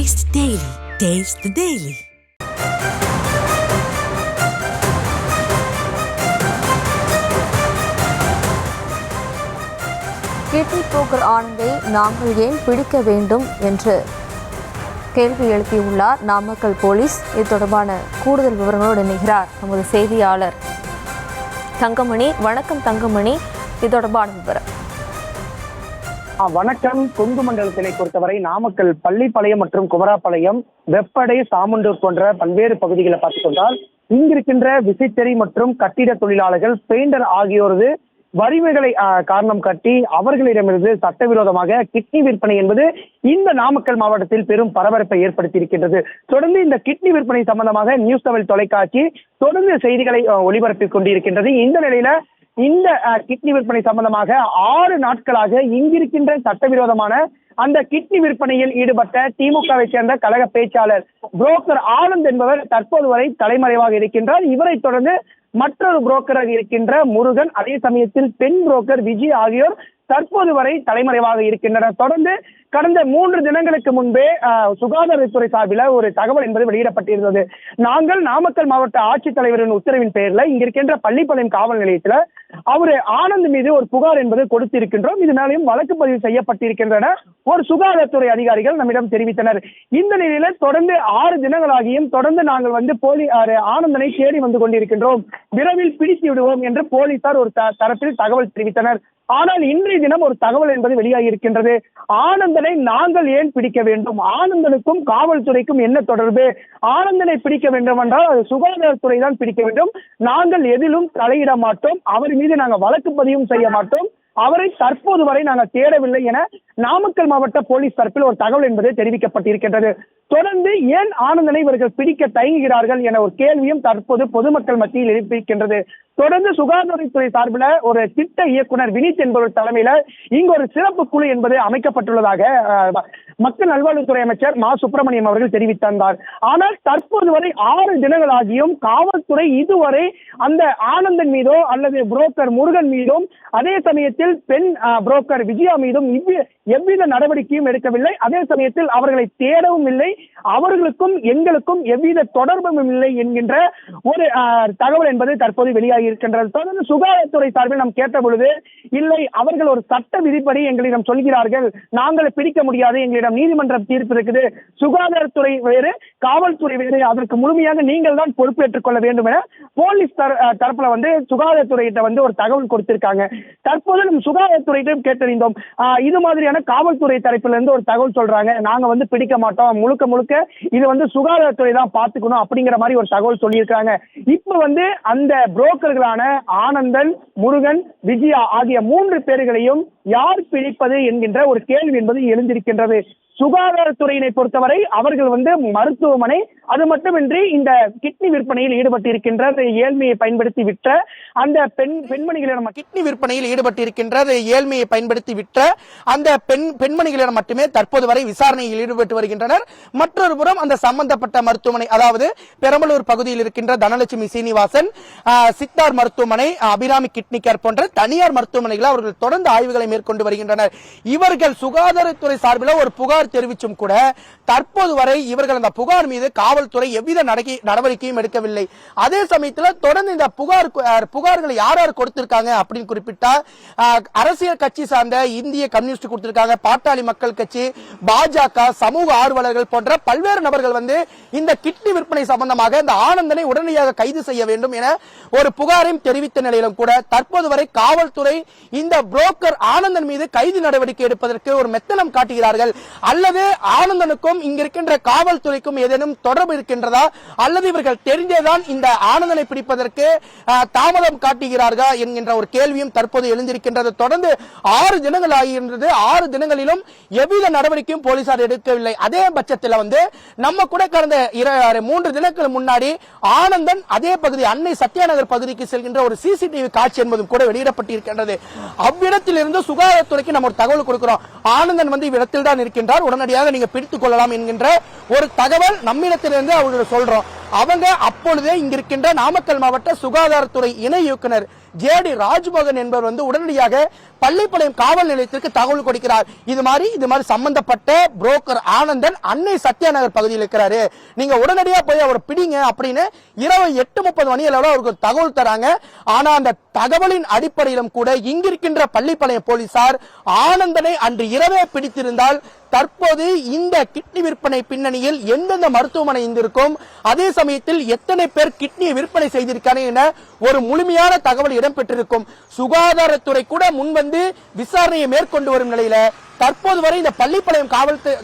Taste Daily. Taste the Daily. Kidney broker ஆனந்தை நாங்கள் ஏன் பிடிக்க வேண்டும் என்று கேள்வி எழுப்பியுள்ளார் நாமக்கல் போலீஸ். இது தொடர்பான கூடுதல் விவரங்களோடு இணைகிறார் நமது செய்தியாளர் தங்கமணி. வணக்கம் தங்கமணி, இது தொடர்பான விவரம். வணக்கம். கொங்கு மண்டலத்தினை பொறுத்தவரை நாமக்கல் பள்ளிப்பாளையம் மற்றும் குமராப்பாளையம், வெப்படை, சாமுண்டூர் போன்ற பல்வேறு பகுதிகளை பார்த்துக்கொண்டால் இங்கிருக்கின்ற விசைத்தறி மற்றும் கட்டிட தொழிலாளர்கள், பெயிண்டர் ஆகியோரது வரிமைகளை காரணம் காட்டி அவர்களிடமிருந்து சட்டவிரோதமாக கிட்னி விற்பனை என்பது இந்த நாமக்கல் மாவட்டத்தில் பெரும் பரபரப்பை ஏற்படுத்தி இருக்கின்றது. தொடர்ந்து இந்த கிட்னி விற்பனை சம்பந்தமாக நியூஸ் தமிழ் தொலைக்காட்சி தொடர்ந்து செய்திகளை ஒளிபரப்பிக் கொண்டிருக்கின்றது. இந்த நிலையில இந்த கிட்னி விற்பனை சம்பந்தமாக 6 நாட்களாக இங்கிருக்கின்ற சட்டவிரோதமான அந்த கிட்னி விற்பனையில் ஈடுபட்ட திமுகவை சேர்ந்த கழக பேச்சாளர் புரோக்கர் ஆனந்த் என்பவர் தற்போது வரை தலைமறைவாக இருக்கின்றார். இவரை தொடர்ந்து மற்றொரு புரோக்கராக இருக்கின்ற முருகன், அதே சமயத்தில் பெண் புரோக்கர் விஜய் ஆகியோர் தற்போது வரை தலைமறைவாக இருக்கின்றனர். தொடர்ந்து கடந்த 3 தினங்களுக்கு முன்பே சுகாதாரத்துறை சார்பில் ஒரு தகவல் என்பது வெளியிடப்பட்டிருந்தது. நாங்கள் நாமக்கல் மாவட்ட ஆட்சித்தலைவரின் உத்தரவின் பெயரில் இங்கிருக்கின்ற பள்ளிப்பாளையம் காவல் நிலையத்தில் அவரு ஆனந்த் மீது ஒரு புகார் என்பது கொடுத்திருக்கின்றோம். இது மேலேயும் வழக்கு பதிவு செய்யப்பட்டிருக்கின்றன ஒரு சுகாதாரத்துறை அதிகாரிகள் நம்மிடம் தெரிவித்தனர். இந்த நிலையில தொடர்ந்து 6 தினங்களாகியும் தொடர்ந்து நாங்கள் ஆனந்தனை தேடி வந்து கொண்டிருக்கின்றோம், விரைவில் பிடித்து விடுவோம் என்று போலீசார் ஒரு தரப்பில் தகவல் தெரிவித்தனர். ஆனால் இன்றைய தினம் ஒரு தகவல் என்பது வெளியாகி இருக்கின்றது. ஆனந்தனை நாங்கள் ஏன் பிடிக்க வேண்டும், ஆனந்தனுக்கும் காவல்துறைக்கும் என்ன தொடர்பு, ஆனந்தனை பிடிக்க வேண்டும் என்றால் அது சுகாதாரத்துறை தான் பிடிக்க வேண்டும், நாங்கள் எதிலும் தலையிட மாட்டோம், அவர் மீது நாங்கள் வழக்கு பதிவும் செய்ய மாட்டோம், அவரை தற்போது வரை நாங்கள் தேடவில்லை என நாமக்கல் மாவட்ட போலீஸ் தரப்பில் ஒரு தகவல் என்பது தெரிவிக்கப்பட்டிருக்கின்றது. தொடர்ந்து ஏன் ஆனந்தனை இவர்கள் பிடிக்க தயங்குகிறார்கள் என ஒரு கேள்வியும் தற்போது பொதுமக்கள் மத்தியில் எழுப்பியிருக்கின்றது. தொடர்ந்து சுகாதாரத்துறை சார்பில் ஒரு திட்ட இயக்குனர் வினித் என்பவர் தலைமையில இங்கு ஒரு சிறப்பு குழு என்பது அமைக்கப்பட்டுள்ளதாக மக்கள் நல்வாழ்வுத்துறை அமைச்சர் மா சுப்பிரமணியம் அவர்கள் தெரிவித்திருந்தார். ஆனால் தற்போது வரை 6 தினங்களாகியும் காவல்துறை இதுவரை அந்த ஆனந்தன் மீதோ அல்லது புரோக்கர் முருகன் மீதும் அதே சமயத்தில் பெண் புரோக்கர் விஜயா மீதும் எவ்வித நடவடிக்கையும் எடுக்கவில்லை. அதே சமயத்தில் அவர்களை தேடவும் இல்லை, அவர்களுக்கும் எங்களுக்கும் எவ்வித தொடர்பும் இல்லை என்கின்ற ஒரு தகவல் என்பது தற்போது வெளியாகி இருக்கின்றது. தொடர்ந்து சுகாதாரத்துறை சார்பில் நாம் கேட்ட பொழுது இல்லை, அவர்கள் ஒரு சட்ட விதிப்படி எங்களிடம் சொல்கிறார்கள், நாங்கள் பிடிக்க முடியாது, எங்களிடம் நீதிமன்றம் தீர்ப்பு இருக்குது, சுகாதாரத்துறை வேறு காவல்துறை வேறு, அதற்கு முழுமையாக நீங்கள் தான் பொறுப்பேற்றுக் கொள்ள வேண்டும் என போலீஸ் தரப்புல சுகாதாரத்துறையிட்ட ஒரு தகவல் கொடுத்திருக்காங்க. தற்போது நம்ம சுகாதாரத்துறையிடம் கேட்டறிந்தோம். இது மாதிரியான காவல்துறை தரப்பிலிருந்து ஒரு தகவல் சொல்றாங்க, நாங்க பிடிக்க மாட்டோம், முழுக்க இது சுகாதாரத்துறை தான் பாத்துக்கணும் அப்படிங்கிற மாதிரி ஒரு தகவல் சொல்லியிருக்காங்க. இப்ப அந்த புரோக்கர்களான ஆனந்தன், முருகன், விஜயா ஆகிய 3 பேர்களையும் யார் பிடிப்பது என்கின்ற ஒரு கேள்வி என்பது எழுந்திருக்கின்றது. சுகாதாரத்துறையினை பொறுத்தவரை அவர்கள் மருத்துவமனை, அது மட்டுமின்றி இந்த கிட்னி விற்பனையில் ஈடுபட்டிருக்கின்ற ஏழ்மையை பயன்படுத்தி விற்ற அந்த பெண்மணிகளிடம் கிட்னி விற்பனையில் ஈடுபட்டிருக்கின்ற ஏழ்மையை பயன்படுத்தி விற்ற அந்த பெண்மணிகளிடம் மட்டுமே தற்போது வரை விசாரணையில் ஈடுபட்டு வருகின்றனர். மற்றொரு புறம் அந்த சம்பந்தப்பட்ட மருத்துவமனை, அதாவது பெரம்பலூர் பகுதியில் இருக்கின்ற தனலட்சுமி சீனிவாசன், சித்தார் மருத்துவமனை, அபிராமி கிட்னி கேர் போன்ற தனியார் மருத்துவமனைகளை அவர்கள் தொடர்ந்து ஆய்வுகளை மேற்கொண்டு வருகின்றனர். இவர்கள் சுகாதாரத்துறை சார்பில் ஒரு புகார் தெரிவிச்சும் கூட தற்போது வரை இவர்கள் அந்த புகார் மீது காவல்துறை எவ்வித நடவடிக்கையும் எடுக்கவில்லை. அதே சமயத்தில் தொடர்ந்து இந்த புகார்களை யார் கொடுத்திருக்காங்க அப்படின்னு குறிப்பிட்டா அரசியல் கட்சி சார்ந்த இந்திய கம்யூனிஸ்ட் கொடுத்திருக்காங்க, பாட்டாளி மக்கள் கட்சி, பாஜக, சமூக ஆர்வலர்கள் போன்ற பல்வேறு நபர்கள் இந்த கிட்னி விற்பனை சம்பந்தமாக இந்த ஆனந்தனை உடனடியாக கைது செய்ய வேண்டும் என ஒரு புகாரையும் தெரிவித்த நிலையிலும் கூட தற்போது வரை காவல்துறை இந்த புரோக்கர் ஆனந்தன் மீது கைது நடவடிக்கை எடுப்பதற்கு ஒரு மெத்தனம் காட்டுகிறார்கள். அல்லது ஆனந்தனுக்கும் இங்க இருக்கின்ற காவல்துறைக்கும் ஏதேனும் தொடர்பு இருக்கின்றதா, அல்லது இவர்கள் தெரிந்தேதான் இந்த ஆனந்தனை பிடிப்பதற்கு தாமதம் காட்டுகிறார்கள் என்கின்ற ஒரு கேள்வியும் தற்போது எழுந்திருக்கின்றது. தொடர்ந்து 6 தினங்கள் ஆகின்றது. 6 தினங்களிலும் எவ்வித நடவடிக்கையும் போலீசார் எடுக்கவில்லை. அதே பட்சத்தில் நம்ம கூட கடந்த 3 தினங்களுக்கு முன்னாடி ஆனந்தன் அதே பகுதி அன்னை சத்யாநகர் பகுதிக்கு செல்கின்ற ஒரு சிசிடிவி காட்சி என்பதும் கூட வெளியிடப்பட்டிருக்கின்றது. அவ்விடத்தில் இருந்து சுகாதாரத்துறைக்கு நம்ம ஒரு தகவல் கொடுக்கிறோம், ஆனந்தன் இவ்விடத்தில் தான் இருக்கின்றார், உடனடியாக நீங்க பிடித்துக் கொள்ளலாம் என்கின்ற ஒரு தகவல் நம்மிடத்திலிருந்து அவர்கள் சொல்றோம். அவங்க அப்பொழுதே இங்க இருக்கின்ற நாமக்கல் மாவட்ட சுகாதாரத்துறை இணை இயக்குனர் ஜேடி ராஜ்மோகன் என்பவர் வந்து உடனடியாக பள்ளிப்பாளையம் காவல் நிலையத்திற்கு தகவல் கொடுக்கிறார். இது மாதிரி சம்பந்தப்பட்ட புரோக்கர் ஆனந்தன் அன்னை சத்யா நகர் பகுதியில் இருக்கிறாரு, நீங்க உடனடியா போய் அவரை பிடிங்க அப்படின்னு இரவு 8:30 மணி அளவில் அவருக்கு தகவல் தராங்க. ஆனா அந்த தகவலின் அடிப்படையிலும் கூட இங்கிருக்கின்ற பள்ளிப்பாளையம் போலீசார் ஆனந்தனை அன்று இரவே பிடித்திருந்தால் தற்போது இந்த கிட்னி விற்பனை பின்னணியில் எந்தெந்த மருத்துவமனை இருந்திருக்கும், அதே சமயத்தில் எத்தனை பேர் கிட்னியை விற்பனை செய்திருக்காங்க என ஒரு முழுமையான தகவல் இடம்பெற்றிருக்கும். சுகாதாரத்துறை கூட முன்வந்து விசாரணையை மேற்கொண்டு வரும் நிலையில தற்போது வரை இந்த பள்ளிப்பாளையம்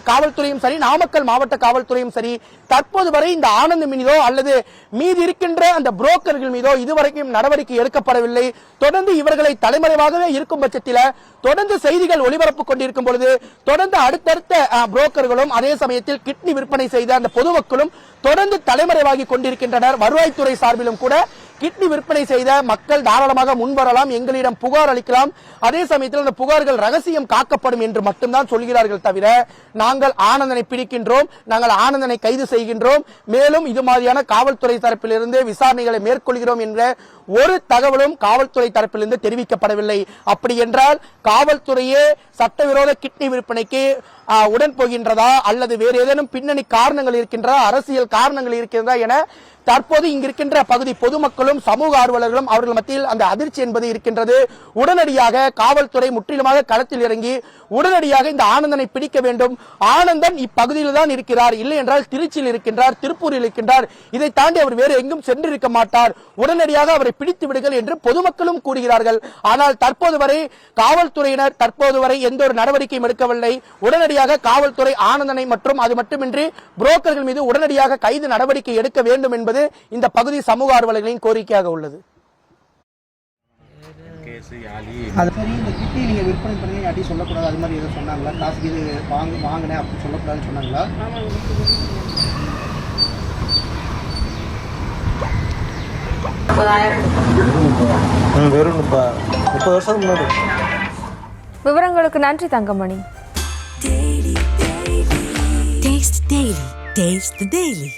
காவல்துறையும் சரி, நாமக்கல் மாவட்ட காவல்துறையும் சரி, தற்போது வரை இந்த ஆனந்த் மீதோ அல்லது மீதி இருக்கின்ற அந்த புரோக்கர்கள் மீதோ இதுவரைக்கும் நடவடிக்கை எடுக்கப்படவில்லை. தொடர்ந்து இவர்களை தலைமறைவாகவே இருக்கும் பட்சத்தில் தொடர்ந்து செய்திகள் ஒளிபரப்பு கொண்டிருக்கும் பொழுது தொடர்ந்து அடுத்தடுத்த புரோக்கர்களும் அதே சமயத்தில் கிட்னி விற்பனை செய்த அந்த பொதுமக்களும் தொடர்ந்து தலைமறைவாகி கொண்டிருக்கின்றனர். வருவாய்த்துறை சார்பிலும் கூட கிட்னி விற்பனை செய்த மக்கள் தாராளமாக முன்வரலாம், எங்களிடம் புகார் அளிக்கலாம், அதே சமயத்தில் அந்த புகார்கள் ரகசியம் காக்கப்படும் என்று மட்டும்தான் சொல்கிறார்கள் தவிர நாங்கள் ஆனந்தனை பிடிக்கின்றோம், நாங்கள் ஆனந்தனை கைது செய்கின்றோம், மேலும் இது மாதிரியான காவல்துறை தரப்பிலிருந்து விசாரணைகளை மேற்கொள்கிறோம் என்ற ஒரு தகவலும் காவல்துறை தரப்பிலிருந்து தெரிவிக்கப்படவில்லை. அப்படி என்றால் காவல்துறையே சட்டவிரோத கிட்னி விற்பனைக்கு உடன் போகின்றதா அல்லது வேறு ஏதேனும் பின்னணி காரணங்கள் இருக்கின்றதா, அரசியல் காரணங்கள் இருக்கின்றதா என தற்போது இங்கிருக்கின்ற பகுதி பொதுமக்களும் சமூக ஆர்வலர்களும் அவர்கள் மத்தியில் அந்த அதிர்ச்சி என்பது இருக்கின்றது. உடனடியாக காவல்துறை முற்றிலுமாக களத்தில் இறங்கி உடனடியாக இந்த ஆனந்தனை பிடிக்க வேண்டும். ஆனந்தன் இப்பகுதியில் தான் இருக்கிறார், இல்லை என்றால் திருச்சியில் இருக்கின்றார், திருப்பூரில் இருக்கின்றார், இதை தாண்டி அவர் வேறு எங்கும் சென்றிருக்க மாட்டார், உடனடியாக அவரை பிடித்து விடுங்கள் என்று பொதுமக்களும் கூறுகிறார்கள். ஆனால் தற்போது வரை காவல்துறையினர் எந்த ஒரு நடவடிக்கையும் எடுக்கவில்லை. உடனடியாக காவல்துறை ஆனந்தனை மற்றும் அது மட்டுமின்றி புரோக்கர்கள் மீது உடனடியாக கைது நடவடிக்கை எடுக்க வேண்டும் என்பது இந்த பகுதி சமூக ஆர்வலர்களின் கோரிக்கையாக உள்ளது. இந்த கிட்னி நீங்க விற்பனை பண்ணி யாட்டி சொல்லக்கூடாது, அது மாதிரி எதுவும் சொன்னாங்களா? காசுக்கு இது வாங்கினேன் அப்படின்னு சொல்லக்கூடாதுன்னு சொன்னாங்களா? வெறும் 30 வருஷம் முன்னாடி. விவரங்களுக்கு நன்றி தங்கமணி. Taste the Daily.